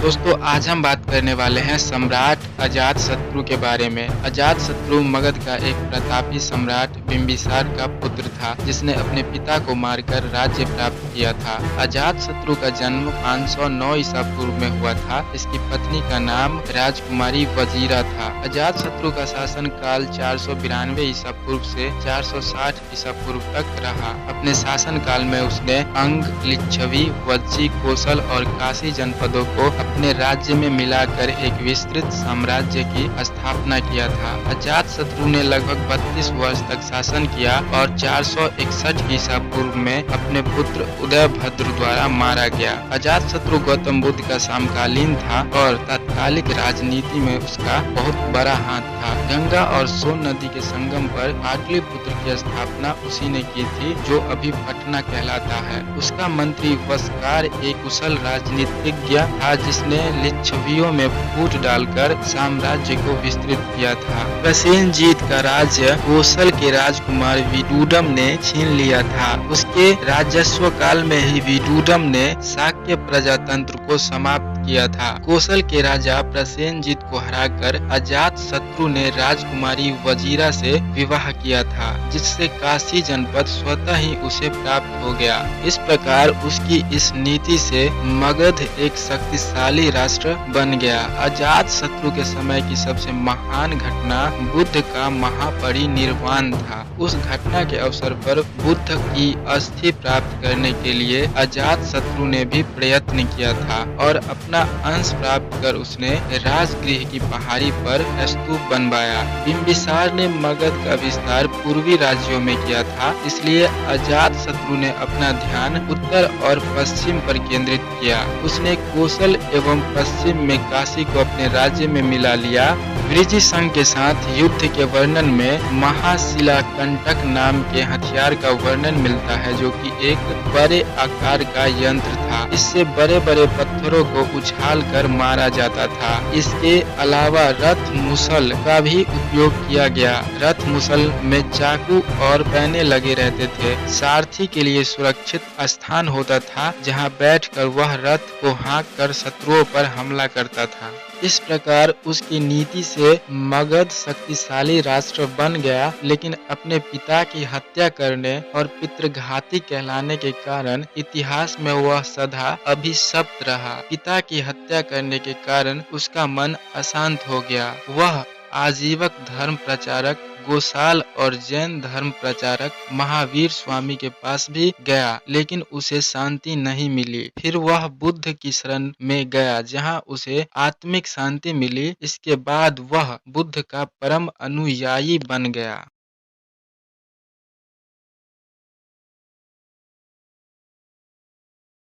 दोस्तों आज हम बात करने वाले हैं सम्राट अजातशत्रु के बारे में। अजातशत्रु मगध का एक प्रतापी सम्राट बिंबिसार का पुत्र था जिसने अपने पिता को मारकर राज्य प्राप्त किया था। अजातशत्रु का जन्म 509 ईसा पूर्व में हुआ था। इसकी पत्नी का नाम राजकुमारी वजीरा था। अजातशत्रु का शासन काल 492 ईसा पूर्व से 460 ईसा पूर्व तक रहा। अपने शासन काल में उसने अंग, लिच्छवी, वज्जी, कोसल और काशी जनपदों को अपने राज्य में मिलाकर एक विस्तृत साम्राज्य की स्थापना किया था। अजातशत्रु ने लगभग 32 वर्ष तक शासन किया और 461 ईसा पूर्व में अपने पुत्र उदयभद्र द्वारा मारा गया। अजातशत्रु गौतम बुद्ध का समकालीन था और तत्कालिक राजनीति में उसका बहुत बड़ा हाथ था। गंगा और सोन नदी के संगम पर पाटलिपुत्र की स्थापना उसी ने की थी, जो अभी पटना कहलाता है। उसका मंत्री वस्कार एक कुशल राजनीतिज्ञ था जिसने लिच्छवियों में फूट डालकर साम्राज्य को विस्तृत किया था। प्रसेनजीत का राज्य कोसल के राजकुमार विदुदम ने छीन लिया था। उसके राजस्व काल में ही विदुदम ने शाक्य प्रजातंत्र को समाप्त किया था। कोसल के राजा प्रसेनजीत को हराकर अजातशत्रु ने राजकुमारी वजीरा से विवाह किया था, जिससे काशी जनपद स्वतः ही उसे प्राप्त हो गया। इस प्रकार उसकी इस नीति से मगध एक शक्तिशाली राष्ट्र बन गया। अजातशत्रु के समय की सबसे महान घटना बुद्ध का महापरिनिर्वाण था। उस घटना के अवसर पर बुद्ध की अस्थि प्राप्त करने के लिए अजातशत्रु ने भी प्रयत्न किया था और अपना अंश प्राप्त कर उसने राजगृह की पहाड़ी पर स्तूप बनवाया। बिंबिसार ने मगध का विस्तार पूर्वी राज्यों में किया था, इसलिए अजातशत्रु ने अपना ध्यान उत्तर और पश्चिम पर केंद्रित किया। उसने कोसल एवं पश्चिम में काशी को अपने राज्य में मिला लिया। वृज्य संघ के साथ युद्ध के वर्णन में महाशिला कंटक नाम के हथियार का वर्णन मिलता है, जो कि एक बड़े आकार का यंत्र था। इससे बड़े बड़े पत्थरों को उछाल कर मारा जाता था। इसके अलावा रथ मुसल का भी उपयोग किया गया। रथ मुसल में चाकू और पैने लगे रहते थे। सारथी के लिए सुरक्षित स्थान होता था, जहां बैठकर वह रथ को हाँक कर शत्रुओं पर हमला करता था। इस प्रकार उसकी नीति से मगध शक्तिशाली राष्ट्र बन गया, लेकिन अपने पिता की हत्या करने और पितृघाती कहलाने के कारण इतिहास में वह सदा अभिशप्त रहा। पिता की हत्या करने के कारण उसका मन अशांत हो गया। वह आजीवक धर्म प्रचारक गोसाल और जैन धर्म प्रचारक महावीर स्वामी के पास भी गया, लेकिन उसे शांति नहीं मिली। फिर वह बुद्ध की शरण में गया, जहां उसे आत्मिक शांति मिली। इसके बाद वह बुद्ध का परम अनुयायी बन गया।